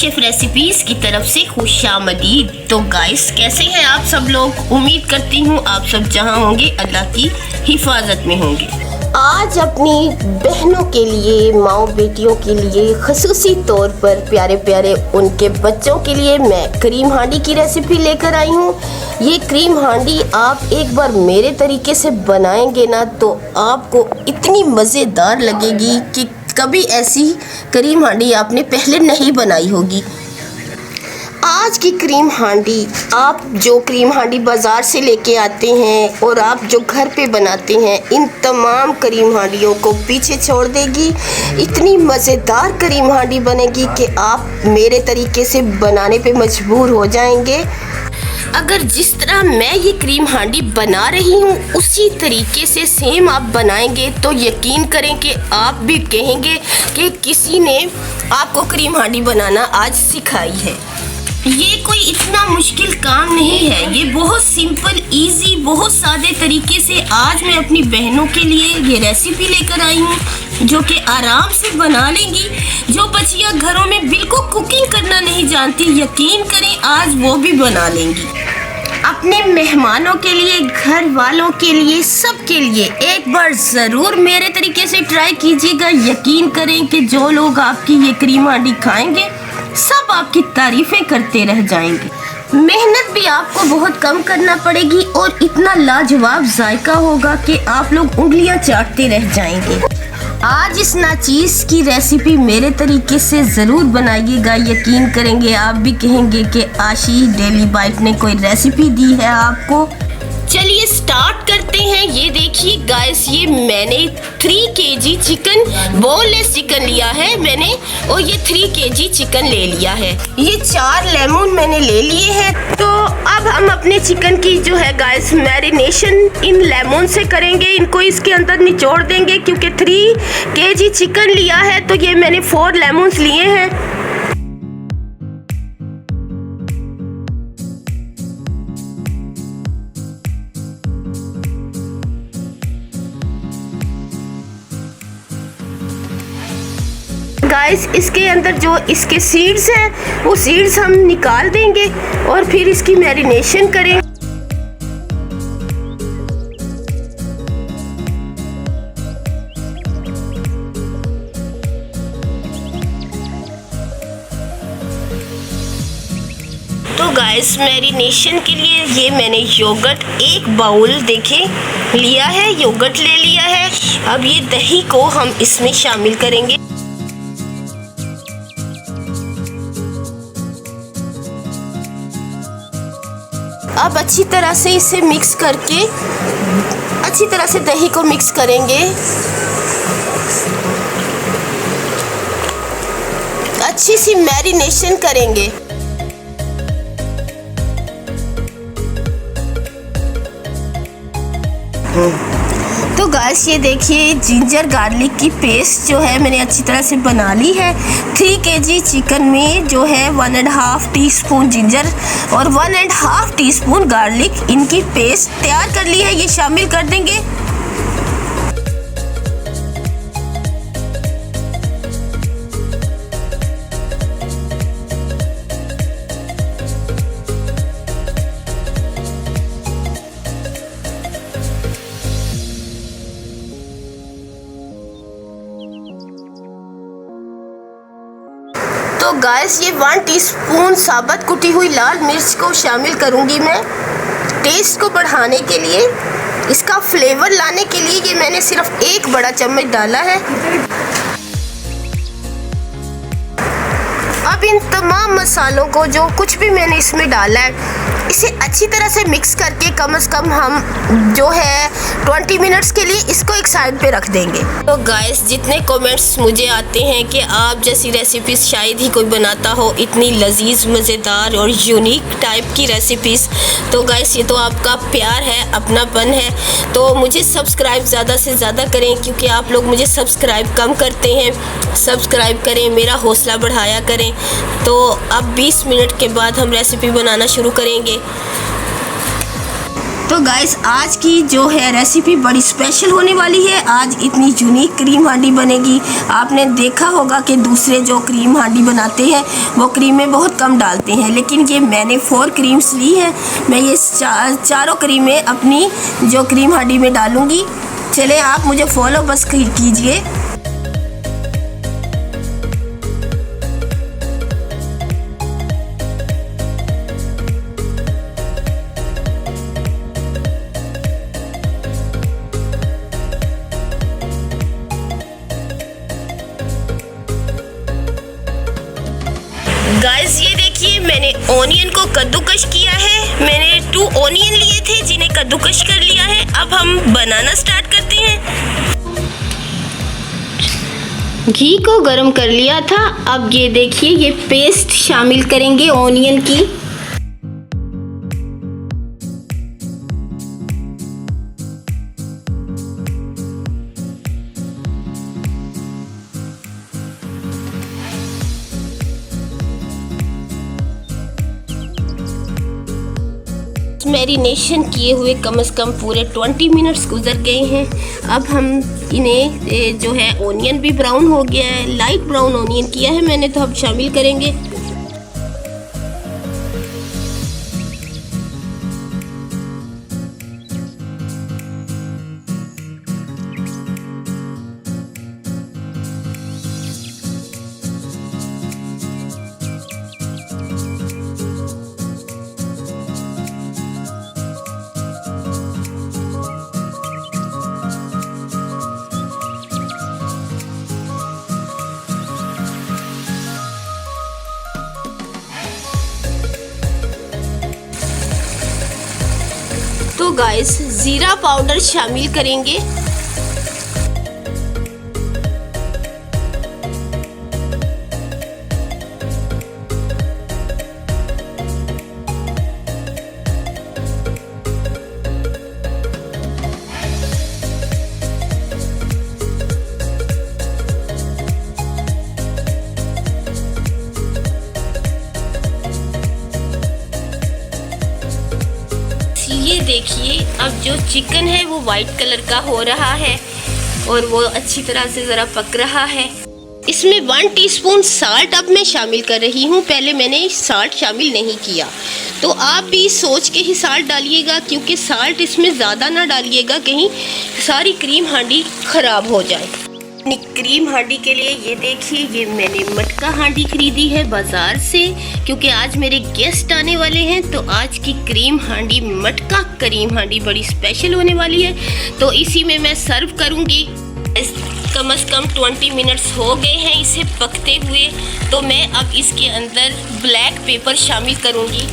Chef recipes की तरफ से खुशामदीद। तो गाइस, कैसे हैं आप सब लोग? उम्मीद करती हूँ आप सब जहाँ होंगे अल्लाह की हिफाजत में होंगे। आज अपनी बहनों के लिए, माओ बेटियों के लिए, खसूसी तौर पर प्यारे प्यारे उनके बच्चों के लिए मैं क्रीम हांडी की रेसिपी लेकर आई हूँ। ये क्रीम हांडी आप एक बार मेरे तरीके से बनाएंगे ना तो आपको इतनी मज़ेदार लगेगी कि कभी ऐसी क्रीम हांडी आपने पहले नहीं बनाई होगी। आज की क्रीम हांडी, आप जो क्रीम हांडी बाज़ार से लेके आते हैं और आप जो घर पे बनाते हैं, इन तमाम क्रीम हांडियों को पीछे छोड़ देगी। इतनी मज़ेदार क्रीम हांडी बनेगी कि आप मेरे तरीके से बनाने पे मजबूर हो जाएंगे। अगर जिस तरह मैं ये क्रीम हांडी बना रही हूँ उसी तरीके से सेम आप बनाएंगे तो यकीन करें कि आप भी कहेंगे कि किसी ने आपको क्रीम हांडी बनाना आज सिखाई है। ये कोई इतना मुश्किल काम नहीं है, ये बहुत सिंपल, इजी, बहुत सादे तरीके से आज मैं अपनी बहनों के लिए ये रेसिपी लेकर आई हूँ जो कि आराम से बना लेंगी। जो बच्चियाँ घरों में बिल्कुल कुकिंग करना नहीं जानती, यकीन करें आज वो भी बना लेंगी। अपने मेहमानों के लिए, घर वालों के लिए, सब के लिए एक बार ज़रूर मेरे तरीके से ट्राई कीजिएगा। यकीन करें कि जो लोग आपकी ये क्रीम हांडी खाएंगे सब आपकी तारीफ़ें करते रह जाएंगे। मेहनत भी आपको बहुत कम करना पड़ेगी और इतना लाजवाब जायका होगा कि आप लोग उंगलियां चाटते रह जाएंगे। आज इस नाचीज़ की रेसिपी मेरे तरीके से ज़रूर बनाइएगा। यकीन करेंगे आप भी कहेंगे कि आशी डेली बाइट ने कोई रेसिपी दी है आपको। चलिए स्टार्ट करते हैं। ये देखिए गाइस, ये मैंने 3 kg चिकन, बोनलेस चिकन लिया है मैंने, और ये 3 kg चिकन ले लिया है। ये 4 लेमन मैंने ले लिए हैं। तो अब हम अपने चिकन की जो है गाइस मैरिनेशन इन लेमन से करेंगे। इनको इसके अंदर निचोड़ देंगे क्योंकि 3 kg चिकन लिया है तो ये मैंने 4 लेमन लिए हैं। गाइस, इसके अंदर जो इसके सीड्स हैं वो सीड्स हम निकाल देंगे और फिर इसकी मैरिनेशन करें। तो गाइस, मैरिनेशन के लिए ये मैंने योगर्ट 1 बाउल देखें लिया है, योगर्ट ले लिया है। अब ये दही को हम इसमें शामिल करेंगे। अब अच्छी तरह से इसे मिक्स करके अच्छी तरह से दही को मिक्स करेंगे। अच्छी सी मैरिनेशन करेंगे। तो गाइस, ये देखिए जिंजर गार्लिक की पेस्ट जो है मैंने अच्छी तरह से बना ली है। 3 kg चिकन में जो है 1.5 टीस्पून जिंजर और 1.5 टीस्पून गार्लिक, इनकी पेस्ट तैयार कर ली है, ये शामिल कर देंगे। तो गाइस, ये 1 टीस्पून साबुत कुटी हुई लाल मिर्च को शामिल करूंगी मैं टेस्ट को बढ़ाने के लिए। इसका फ्लेवर लाने के लिए ये मैंने सिर्फ 1 बड़ा चम्मच डाला है। अब इन तमाम मसालों को, जो कुछ भी मैंने इसमें डाला है, इसे अच्छी तरह से मिक्स करके कम से कम हम जो है 20 मिनट्स के लिए इसको एक साइड पे रख देंगे। तो गाइस, जितने कमेंट्स मुझे आते हैं कि आप जैसी रेसिपीज़ शायद ही कोई बनाता हो, इतनी लजीज, मज़ेदार और यूनिक टाइप की रेसिपीज़, तो गाइस ये तो आपका प्यार है, अपनापन है। तो मुझे सब्सक्राइब ज़्यादा से ज़्यादा करें क्योंकि आप लोग मुझे सब्सक्राइब कम करते हैं। सब्सक्राइब करें, मेरा हौसला बढ़ाया करें। तो अब 20 मिनट के बाद हम रेसिपी बनाना शुरू करेंगे। तो गाइस आज की जो है रेसिपी बड़ी स्पेशल होने वाली है। आज इतनी यूनिक क्रीम हांडी बनेगी। आपने देखा होगा कि दूसरे जो क्रीम हांडी बनाते हैं वो क्रीमें बहुत कम डालते हैं, लेकिन ये मैंने 4 क्रीम्स ली हैं। मैं ये चारों क्रीमें अपनी जो क्रीम हांडी में डालूँगी। चले आप मुझे फॉलो बस कीजिए। गाइस ये देखिए, मैंने ऑनियन को कद्दूकश किया है। मैंने 2 ऑनियन लिए थे जिन्हें कद्दूकश कर लिया है। अब हम बनाना स्टार्ट करते हैं। घी को गरम कर लिया था। अब ये देखिए, ये पेस्ट शामिल करेंगे ऑनियन की। मैरिनेशन किए हुए कम से कम पूरे 20 मिनट्स गुजर गए हैं। अब हम इन्हें जो है ऑनियन भी ब्राउन हो गया है, लाइट ब्राउन ऑनियन किया है मैंने, तो अब शामिल करेंगे। तो गाइस जीरा पाउडर शामिल करेंगे। ये देखिए, अब जो चिकन है वो वाइट कलर का हो रहा है और वो अच्छी तरह से ज़रा पक रहा है। इसमें 1 टीस्पून साल्ट अब मैं शामिल कर रही हूँ। पहले मैंने साल्ट शामिल नहीं किया, तो आप भी सोच के ही साल्ट डालिएगा, क्योंकि साल्ट इसमें ज़्यादा ना डालिएगा, कहीं सारी क्रीम हांडी ख़राब हो जाए। क्रीम हांडी के लिए ये देखिए, ये मैंने मटका हांडी खरीदी है बाज़ार से, क्योंकि आज मेरे गेस्ट आने वाले हैं। तो आज की क्रीम हांडी मटका क्रीम हांडी बड़ी स्पेशल होने वाली है, तो इसी में मैं सर्व करूँगी। कम से कम 20 मिनट्स हो गए हैं इसे पकते हुए, तो मैं अब इसके अंदर ब्लैक पेपर शामिल करूँगी।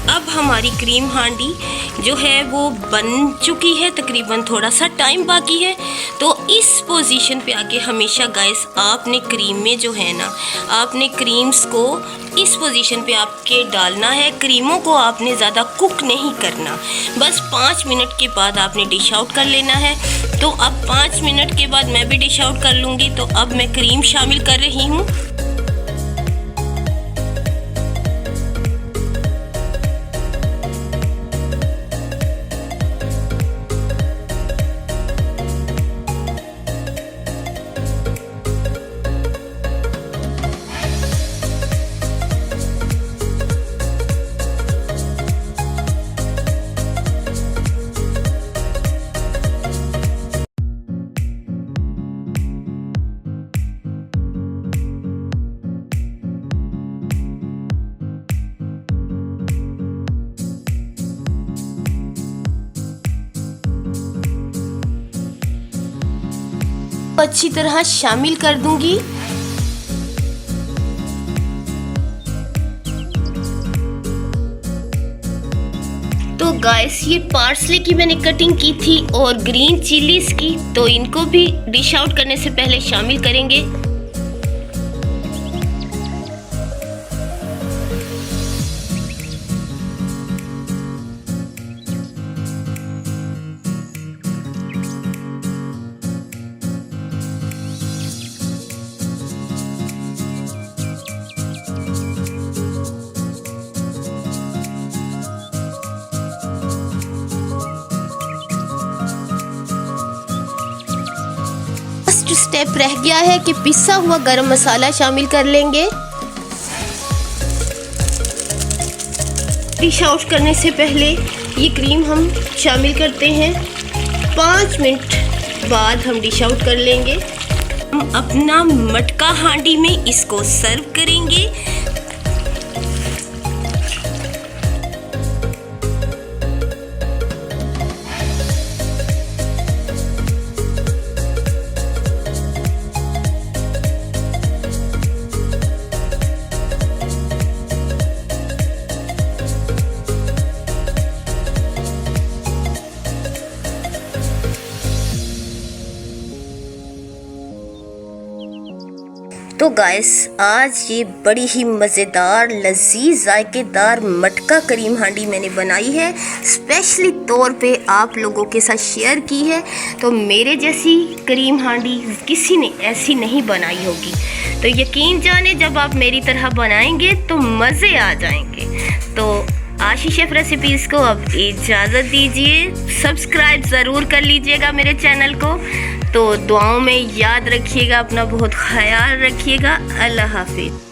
अब हमारी क्रीम हांडी जो है वो बन चुकी है, तकरीबन थोड़ा सा टाइम बाकी है। तो इस पोजीशन पे आके हमेशा गाइस आपने क्रीम में जो है ना, आपने क्रीम्स को इस पोजीशन पे आपके डालना है। क्रीमों को आपने ज़्यादा कुक नहीं करना, बस 5 मिनट के बाद आपने डिश आउट कर लेना है। तो अब 5 मिनट के बाद मैं भी डिश आउट कर लूँगी। तो अब मैं क्रीम शामिल कर रही हूँ। अच्छी तरह शामिल कर दूंगी। तो गाइस ये पार्सले की मैंने कटिंग की थी और ग्रीन चिलीज की, तो इनको भी डिश आउट करने से पहले शामिल करेंगे। स्टेप रह गया है कि पिसा हुआ गरम मसाला शामिल कर लेंगे। डिश आउट करने से पहले ये क्रीम हम शामिल करते हैं। 5 मिनट बाद हम डिश आउट कर लेंगे। हम अपना मटका हांडी में इसको सर्व करेंगे। तो गाइस, आज ये बड़ी ही मज़ेदार लजीज जायकेदार मटका करीम हांडी मैंने बनाई है, स्पेशली तौर पे आप लोगों के साथ शेयर की है। तो मेरे जैसी करीम हांडी किसी ने ऐसी नहीं बनाई होगी। तो यकीन जाने जब आप मेरी तरह बनाएंगे तो मज़े आ जाएंगे। तो आशी शेफ रेसिपीज़ को अब इजाज़त दीजिए। सब्सक्राइब ज़रूर कर लीजिएगा मेरे चैनल को। तो दुआओं में याद रखिएगा, अपना बहुत ख्याल रखिएगा। अल्लाह हाफिज़।